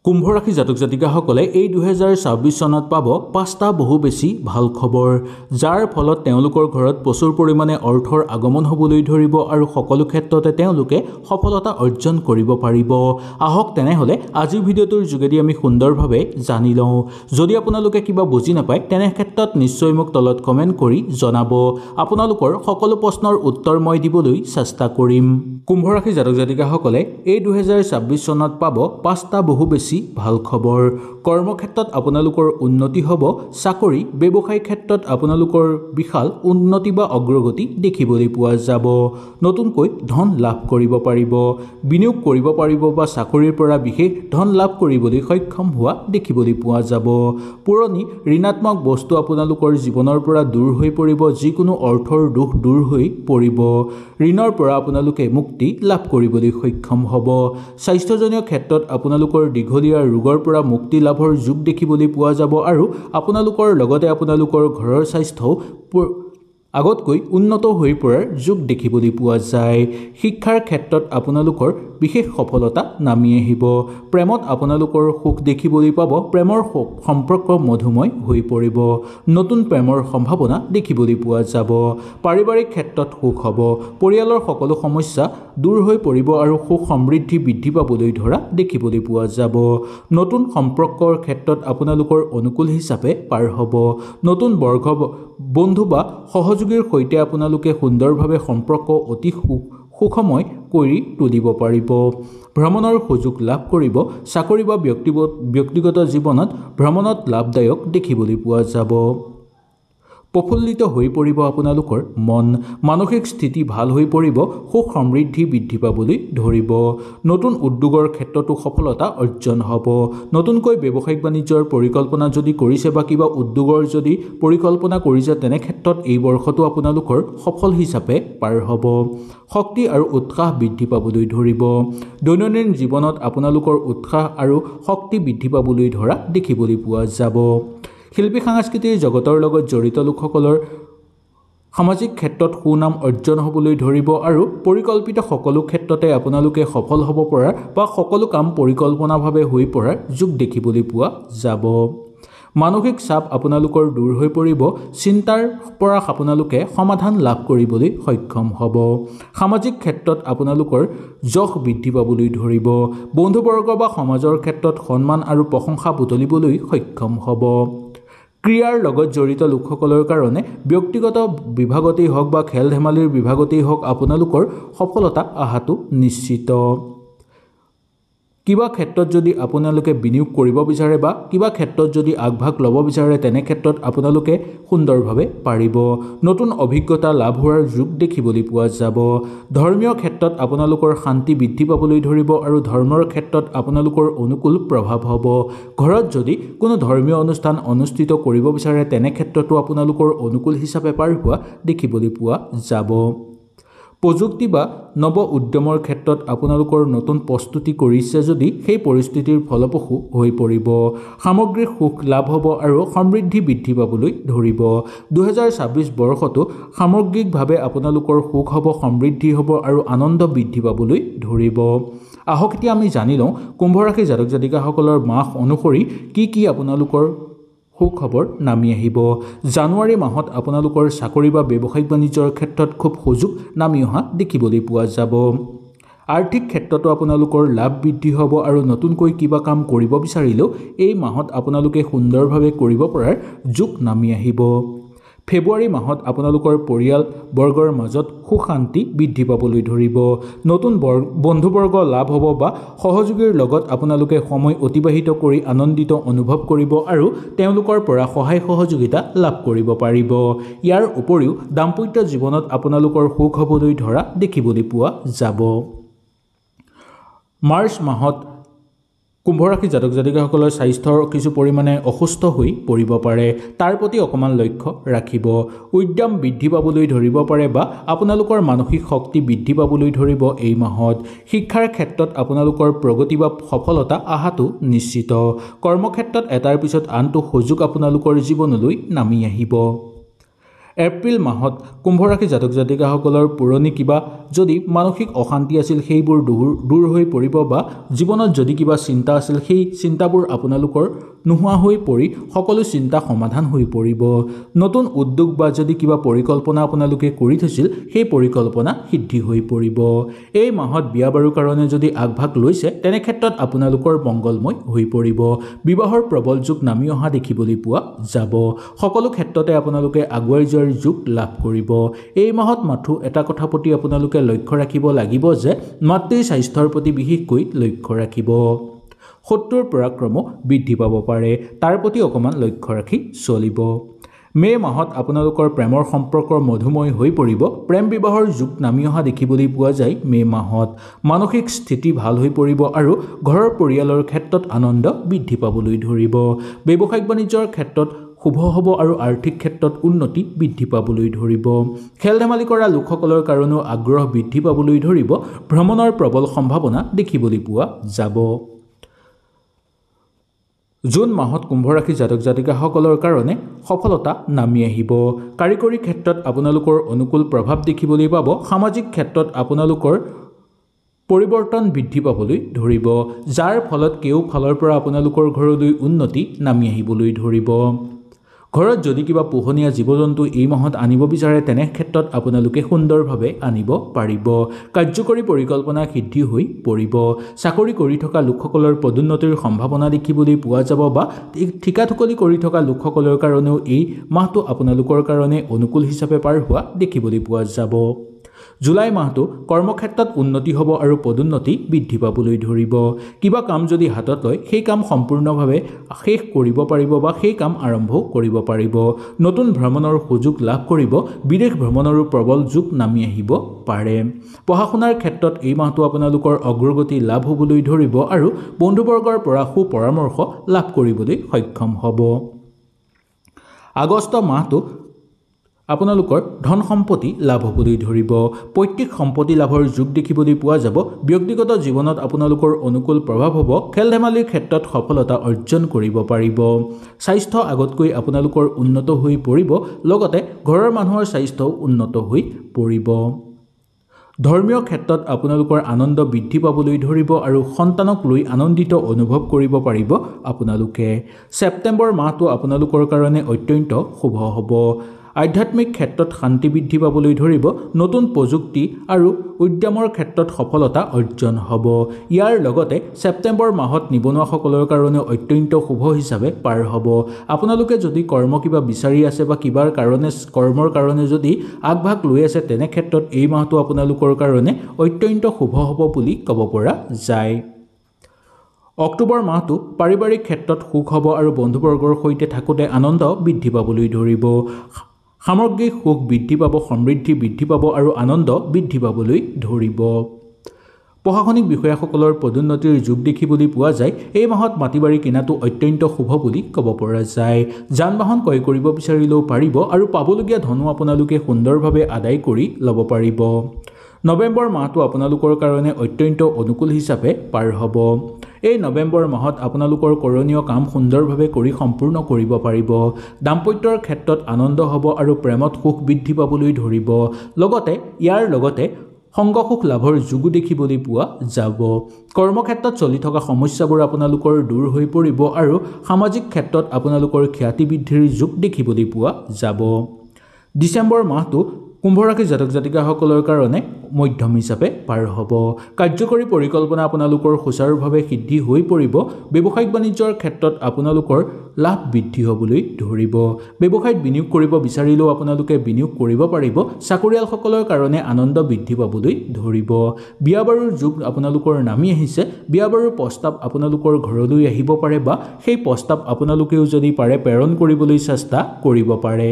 কুম্ভ ৰাশি জাতক জাতিকাসকলে এই 2026 চনত পাব 5টা বহু বেছি ভাল খবৰ, যাৰ ফলত তেওঁলোকৰ ঘৰত প্ৰচুৰ পৰিমাণে অৰ্থৰ আগমন হ'বলৈ ধৰিব আৰু সকলো ক্ষেত্ৰতে তেওঁলোকে সফলতা অৰ্জন কৰিব পাৰিব। আহক তেনেহ'লে আজিৰ ভিডিঅ'টোৰ যোগেদি আমি সুন্দৰভাৱে জানি লওঁ। যদি আপোনালোকে কিবা বুজি নাপায় তেনে ক্ষেত্ৰত নিশ্চয় মোক তলত কমেণ্ট কৰি জনাব। আপোনালোকৰ সকলো প্ৰশ্নৰ উত্তৰ মই দিবলৈ চেষ্টা কৰিম। কুম্ভ ৰাশি জাতক জাতিকাসকলে এই 2026 চনত পাব 5টা বহু বেছি ভাল খবৰ। কৰ্মক্ষেত্ৰত আপোনালোকৰ উন্নতি হ'ব, চাকৰি ব্যৱসায় ক্ষেত্ৰত আপোনালোকৰ বিশাল উন্নতি বা অগ্ৰগতি দেখিবলৈ পোৱা যাব। নতুনকৈ ধন লাভ কৰিব পাৰিব, বিনিয়োগ কৰিব পাৰিব বা চাকৰিৰ পৰা বিশেষ ধন লাভ কৰিবলৈ সক্ষম হোৱা দেখিবলৈ পোৱা যাব। পুৰণি ঋণাত্মক বস্তু আপোনালোকৰ জীৱনৰ পৰা দূৰ হৈ পৰিব, যিকোনো অৰ্থৰ দুখ দূৰ হৈ পৰিব। ঋণৰ পৰা আপোনালোকে মুক্তি লাভ কৰিবলৈ সক্ষম হ'ব। স্বাস্থ্যজনীয় ক্ষেত্ৰত আপোনালোকৰ দীঘলীয়া ৰোগৰ পৰা মুক্তি লাভৰ যোগ দেখিবলৈ পোৱা যাব আৰু আপোনালোকৰ লগতে আপোনালোকৰ ঘৰৰ স্বাস্থ্যও আগতকৈ উন্নত হৈ পৰাৰ যোগ দেখিবলৈ পোৱা যায়। শিক্ষাৰ ক্ষেত্ৰত আপোনালোকৰ বিশেষ সফলতা নামি আহিব। প্ৰেমত আপোনালোকৰ সুখ দেখিবলৈ পাব, প্ৰেমৰ সম্পৰ্ক মধুময় হৈ পৰিব। নতুন প্ৰেমৰ সম্ভাৱনা দেখিবলৈ পোৱা যাব। পাৰিবাৰিক ক্ষেত্ৰত সুখ হ'ব, পৰিয়ালৰ সকলো সমস্যা দূৰ হৈ পৰিব আৰু সুখ সমৃদ্ধি বৃদ্ধি পাবলৈ ধৰা দেখিবলৈ পোৱা যাব। নতুন সম্পৰ্কৰ ক্ষেত্ৰত আপোনালোকৰ অনুকূল হিচাপে পাৰ হ'ব। নতুন বন্ধু বা সহযোগীৰ সৈতে আপোনালোকে সুন্দৰভাৱে সম্পৰ্ক অতি সুখময় কৰি তুলিব পাৰিব। ভ্ৰমণৰ সুযোগ লাভ কৰিব। চাকৰি বা ব্যক্তিগত জীৱনত ভ্ৰমণত লাভদায়ক দেখিবলৈ পোৱা যাব। প্ৰফুল্লিত হৈ পৰিব আপোনালোকৰ মন, মানসিক স্থিতি ভাল হৈ পৰিব, সুখ সমৃদ্ধি বৃদ্ধি পাবলৈ ধৰিব। নতুন উদ্যোগৰ ক্ষেত্ৰতো সফলতা অৰ্জন হ'ব। নতুনকৈ ব্যৱসায়িক বাণিজ্যৰ পৰিকল্পনা যদি কৰিছে বা কিবা উদ্যোগৰ যদি পৰিকল্পনা কৰিছে তেনে ক্ষেত্ৰত এই বৰ্ষটো আপোনালোকৰ সফল হিচাপে পাৰ হ'ব। শক্তি আৰু উৎসাহ বৃদ্ধি পাবলৈ ধৰিব। দৈনন্দিন জীৱনত আপোনালোকৰ উৎসাহ আৰু শক্তি বৃদ্ধি পাবলৈ ধৰা দেখিবলৈ পোৱা যাব। শিল্পী সাংস্কৃতিক জগতৰ লগত জড়িত লোকসকলৰ সামাজিক ক্ষেত্ৰত সুনাম অৰ্জন হ'বলৈ ধৰিব আৰু পৰিকল্পিত সকলো ক্ষেত্ৰতে আপোনালোকে সফল হ'ব পৰাৰ বা সকলো কাম পৰিকল্পনাভাৱে হৈ পৰাৰ যোগ দেখিবলৈ পোৱা যাব। মানসিক চাপ আপোনালোকৰ দূৰ হৈ পৰিব, চিন্তাৰ পৰা আপোনালোকে সমাধান লাভ কৰিবলৈ সক্ষম হ'ব। সামাজিক ক্ষেত্ৰত আপোনালোকৰ যশ বৃদ্ধি পাবলৈ ধৰিব। বন্ধুবৰ্গ বা সমাজৰ ক্ষেত্ৰত সন্মান আৰু প্ৰশংসা বুটলিবলৈ সক্ষম হ'ব। ক্ৰীড়াৰ লগত জড়িত লোকসকলৰ কাৰণে ব্যক্তিগত বিভাগতেই হওক বা খেল ধেমালিৰ বিভাগতেই হওক আপোনালোকৰ সফলতা অহাটো নিশ্চিত। কিবা ক্ষেত্ৰত যদি আপোনালোকে বিনিয়োগ কৰিব বিচাৰে বা কিবা ক্ষেত্ৰত যদি আগভাগ ল'ব বিচাৰে তেনে ক্ষেত্ৰত আপোনালোকে সুন্দৰভাৱে পাৰিব। নতুন অভিজ্ঞতা লাভ হোৱাৰ যোগ দেখিবলৈ পোৱা যাব। ধৰ্মীয় ক্ষেত্ৰত আপোনালোকৰ শান্তি বৃদ্ধি পাবলৈ ধৰিব আৰু ধৰ্মৰ ক্ষেত্ৰত আপোনালোকৰ অনুকূল প্ৰভাৱ হ'ব। ঘৰত যদি কোনো ধৰ্মীয় অনুষ্ঠান অনুষ্ঠিত কৰিব বিচাৰে তেনে ক্ষেত্ৰতো আপোনালোকৰ অনুকূল হিচাপে পাৰ হোৱা দেখিবলৈ পোৱা যাব। প্ৰযুক্তি বা নৱ উদ্যমৰ ক্ষেত্ৰত আপোনালোকৰ নতুন প্ৰস্তুতি কৰিছে যদি সেই পৰিস্থিতিৰ ফলপ্ৰসূ হৈ পৰিব। সামগ্ৰিক সুখ লাভ হ'ব আৰু সমৃদ্ধি বৃদ্ধি পাবলৈ ধৰিব। 2026 বৰ্ষটো সামগ্ৰিকভাৱে আপোনালোকৰ সুখ হ'ব, সমৃদ্ধি হ'ব আৰু আনন্দ বৃদ্ধি পাবলৈ ধৰিব। আহক এতিয়া আমি জানি লওঁ কুম্ভ ৰাশি জাতক জাতিকাসকলৰ মাহ অনুসৰি কি আপোনালোকৰ সুখবৰ নামি আহিব। জানুৱাৰী মাহত আপোনালোকৰ চাকৰি বা ব্যৱসায়িক বাণিজ্যৰ ক্ষেত্ৰত খুব সুযোগ নামি অহা দেখিবলৈ পোৱা যাব। আৰ্থিক ক্ষেত্ৰতো আপোনালোকৰ লাভ বৃদ্ধি হ'ব আৰু নতুনকৈ কিবা কাম কৰিব বিচাৰিলেও এই মাহত আপোনালোকে সুন্দৰভাৱে কৰিব পৰাৰ যোগ নামি আহিব। ফেব্ৰুৱাৰী মাহত আপোনালোকৰ পৰিয়ালবৰ্গৰ মাজত সুখ শান্তি বৃদ্ধি পাবলৈ ধৰিব। নতুন বন্ধুবৰ্গ লাভ হ'ব বা সহযোগীৰ লগত আপোনালোকে সময় অতিবাহিত কৰি আনন্দিত অনুভৱ কৰিব আৰু তেওঁলোকৰ পৰা সহায় সহযোগিতা লাভ কৰিব পাৰিব। ইয়াৰ উপৰিও দাম্পত্য জীৱনত আপোনালোকৰ সুখ হ'বলৈ ধৰা দেখিবলৈ পোৱা যাব। মাৰ্চ মাহত কুম্ভ ৰাশি জাতক জাতিকাসকলৰ স্বাস্থ্যৰ কিছু পৰিমাণে অসুস্থ হৈ পৰিব পাৰে, তাৰ প্ৰতি অকণমান লক্ষ্য ৰাখিব। উদ্যম বৃদ্ধি পাবলৈ ধৰিব পাৰে বা আপোনালোকৰ মানসিক শক্তি বৃদ্ধি পাবলৈ ধৰিব এই মাহত। শিক্ষাৰ ক্ষেত্ৰত আপোনালোকৰ প্ৰগতি বা সফলতা অহাটো নিশ্চিত। কৰ্মক্ষেত্ৰত এটাৰ পিছত আনটো সুযোগ আপোনালোকৰ জীৱনলৈ নামি আহিব। এপ্ৰিল মাহত কুম্ভ ৰাশি জাতক জাতিকাসকলৰ পুৰণি কিবা যদি মানসিক অশান্তি আছিল সেইবোৰ দূৰ হৈ পৰিব বা জীৱনত যদি কিবা চিন্তা আছিল সেই চিন্তাবোৰ আপোনালোকৰ নোহোৱা হৈ পৰি সকলো চিন্তা সমাধান হৈ পৰিব। নতুন উদ্যোগ বা যদি কিবা পৰিকল্পনা আপোনালোকে কৰি থৈছিল সেই পৰিকল্পনা সিদ্ধি হৈ পৰিব। এই মাহত বিয়া বাৰুৰ কাৰণে যদি আগভাগ লৈছে তেনে ক্ষেত্ৰত আপোনালোকৰ মংগলময় হৈ পৰিব। বিবাহৰ প্ৰবল যোগ নামি অহা দেখিবলৈ পোৱা যাব। সকলো ক্ষেত্ৰতে আপোনালোকে আগুৱাই যোৱাৰ যোগ লাভ কৰিব। এই মাহত মাথো এটা কথা প্ৰতি আপোনালোকে লক্ষ্য ৰাখিব লাগিব যে মাতৃৰ স্বাস্থ্যৰ প্ৰতি বিশেষকৈ লক্ষ্য ৰাখিব। শত্ৰুৰ পৰাক্ৰম বৃদ্ধি পাব পাৰে, তাৰ প্ৰতি অকণমান লক্ষ্য ৰাখি চলিব। মে মাহত আপোনালোকৰ প্ৰেমৰ সম্পৰ্ক মধুময় হৈ পৰিব। প্ৰেম বিবাহৰ যুগ নামি অহা দেখিবলৈ পোৱা যায়। মে মাহত মানসিক স্থিতি ভাল হৈ পৰিব আৰু ঘৰৰ পৰিয়ালৰ ক্ষেত্ৰত আনন্দ বৃদ্ধি পাবলৈ ধৰিব। ব্যৱসায়িক বাণিজ্যৰ ক্ষেত্ৰত শুভ হ'ব আৰু আৰ্থিক ক্ষেত্ৰত উন্নতি বৃদ্ধি পাবলৈ ধৰিব। খেল ধেমালি কৰা লোকসকলৰ কাৰণেও আগ্ৰহ বৃদ্ধি পাবলৈ ধৰিব। ভ্ৰমণৰ প্ৰবল সম্ভাৱনা দেখিবলৈ পোৱা যাব। জুন মাহত কুম্ভ ৰাশি জাতক জাতিকাসকলৰ কাৰণে সফলতা নামি আহিব। কাৰিকৰী ক্ষেত্ৰত আপোনালোকৰ অনুকূল প্ৰভাৱ দেখিবলৈ পাব। সামাজিক ক্ষেত্ৰত আপোনালোকৰ পৰিৱৰ্তন বৃদ্ধি পাবলৈ ধৰিব, যাৰ ফলত কেও ফালৰ পৰা আপোনালোকৰ ঘৰলৈ উন্নতি নামি আহিবলৈ ধৰিব। ঘৰত যদি কিবা পোহনীয়া জীৱ জন্তু এই মাহত আনিব বিচাৰে তেনে ক্ষেত্ৰত আপোনালোকে সুন্দৰভাৱে আনিব পাৰিব। কাৰ্যকৰী পৰিকল্পনা সিদ্ধি হৈ পৰিব। চাকৰি কৰি থকা লোকসকলৰ পদোন্নতিৰ সম্ভাৱনা দেখিবলৈ পোৱা যাব বা ঠিকাঠুকলি কৰি থকা লোকসকলৰ কাৰণেও এই মাহটো আপোনালোকৰ কাৰণে অনুকূল হিচাপে পাৰ হোৱা দেখিবলৈ পোৱা যাব। জুলাই মাহটো কৰ্মক্ষেত্ৰত উন্নতি হ'ব আৰু পদোন্নতি বৃদ্ধি পাবলৈ ধৰিব। কিবা কাম যদি হাতত লয় সেই কাম সম্পূৰ্ণভাৱে শেষ কৰিব পাৰিব বা সেই কাম আৰম্ভ কৰিব পাৰিব। নতুন ভ্ৰমণৰ সুযোগ লাভ কৰিব। বিদেশ ভ্ৰমণৰো প্ৰবল যোগ নামি আহিব পাৰে। পঢ়া শুনাৰ ক্ষেত্ৰত এই মাহটো আপোনালোকৰ অগ্ৰগতি লাভ হ'বলৈ ধৰিব আৰু বন্ধুবৰ্গৰ পৰা সুপৰামৰ্শ লাভ কৰিবলৈ সক্ষম হ'ব। আগষ্ট মাহটো আপোনালোকৰ ধন সম্পত্তি লাভ হ'বলৈ ধৰিব। পৈতৃক সম্পত্তি লাভৰ যোগ দেখিবলৈ পোৱা যাব। ব্যক্তিগত জীৱনত আপোনালোকৰ অনুকূল প্ৰভাৱ হ'ব। খেল ধেমালিৰ ক্ষেত্ৰত সফলতা অৰ্জন কৰিব পাৰিব। স্বাস্থ্য আগতকৈ আপোনালোকৰ উন্নত হৈ পৰিব, লগতে ঘৰৰ মানুহৰ স্বাস্থ্যও উন্নত হৈ পৰিব। ধৰ্মীয় ক্ষেত্ৰত আপোনালোকৰ আনন্দ বৃদ্ধি পাবলৈ ধৰিব আৰু সন্তানক লৈ আনন্দিত অনুভৱ কৰিব পাৰিব আপোনালোকে। ছেপ্টেম্বৰ মাহটো আপোনালোকৰ কাৰণে অত্যন্ত শুভ হ'ব। আধ্যাত্মিক ক্ষেত্ৰত শান্তি বৃদ্ধি পাবলৈ ধৰিব। নতুন প্ৰযুক্তি আৰু উদ্যমৰ ক্ষেত্ৰত সফলতা অৰ্জন হ'ব। ইয়াৰ লগতে ছেপ্টেম্বৰ মাহত নিবনুৱাসকলৰ কাৰণে অত্যন্ত শুভ হিচাপে পাৰ হ'ব। আপোনালোকে যদি কৰ্ম কিবা বিচাৰি আছে বা কিবাৰ কাৰণে কৰ্মৰ কাৰণে যদি আগভাগ লৈ আছে তেনে ক্ষেত্ৰত এই মাহটো আপোনালোকৰ কাৰণে অত্যন্ত শুভ হ'ব বুলি ক'ব পৰা যায়। অক্টোবৰ মাহটো পাৰিবাৰিক ক্ষেত্ৰত সুখ হ'ব আৰু বন্ধুবৰ্গৰ সৈতে থাকোঁতে আনন্দ বৃদ্ধি পাবলৈ ধৰিব। সামগ্ৰিক সুখ বৃদ্ধি পাব, সমৃদ্ধি বৃদ্ধি পাব আৰু আনন্দ বৃদ্ধি পাবলৈ ধৰিব। প্ৰশাসনিক বিষয়াসকলৰ পদোন্নতিৰ যোগ দেখিবলৈ পোৱা যায়। এই মাহত মাটি বাৰী কিনাটো অত্যন্ত শুভ বুলি ক'ব পৰা যায়। যান বাহন ক্ৰয় কৰিব বিচাৰিলেও পাৰিব আৰু পাবলগীয়া ধনো আপোনালোকে সুন্দৰভাৱে আদায় কৰি ল'ব পাৰিব। নৱেম্বৰ মাহটো আপোনালোকৰ কাৰণে অত্যন্ত অনুকূল হিচাপে পাৰ হ'ব। এই নৱেম্বৰ মাহত আপোনালোকৰ কৰণীয় কাম সুন্দৰভাৱে কৰি সম্পূৰ্ণ কৰিব পাৰিব। দাম্পত্যৰ ক্ষেত্ৰত আনন্দ হ'ব আৰু প্ৰেমত সুখ বৃদ্ধি পাবলৈ ধৰিব। লগতে ইয়াৰ লগতে সংগ সুখ লাভৰ যোগো দেখিবলৈ পোৱা যাব। কৰ্মক্ষেত্ৰত চলি থকা সমস্যাবোৰ আপোনালোকৰ দূৰ হৈ পৰিব আৰু সামাজিক ক্ষেত্ৰত আপোনালোকৰ খ্যাতি বৃদ্ধিৰ যোগ দেখিবলৈ পোৱা যাব। ডিচেম্বৰ মাহটো কুম্ভ ৰাশি জাতক জাতিকাসকলৰ কাৰণে মধ্যম হিচাপে পাৰ হ'ব। কাৰ্যকৰী পৰিকল্পনা আপোনালোকৰ সুচাৰুভাৱে সিদ্ধি হৈ পৰিব। ব্যৱসায়িক বাণিজ্যৰ ক্ষেত্ৰত আপোনালোকৰ লাভ বৃদ্ধি হ'বলৈ ধৰিব। ব্যৱসায়ত বিনিয়োগ কৰিব বিচাৰিলেও আপোনালোকে বিনিয়োগ কৰিব পাৰিব। চাকৰিয়ালসকলৰ কাৰণে আনন্দ বৃদ্ধি পাবলৈ ধৰিব। বিয়া বাৰুৰ যোগ আপোনালোকৰ নামি আহিছে। বিয়া বাৰুৰ প্ৰস্তাৱ আপোনালোকৰ ঘৰলৈ আহিব পাৰে বা সেই প্ৰস্তাৱ আপোনালোকেও যদি পাৰে প্ৰেৰণ কৰিবলৈ চেষ্টা কৰিব পাৰে।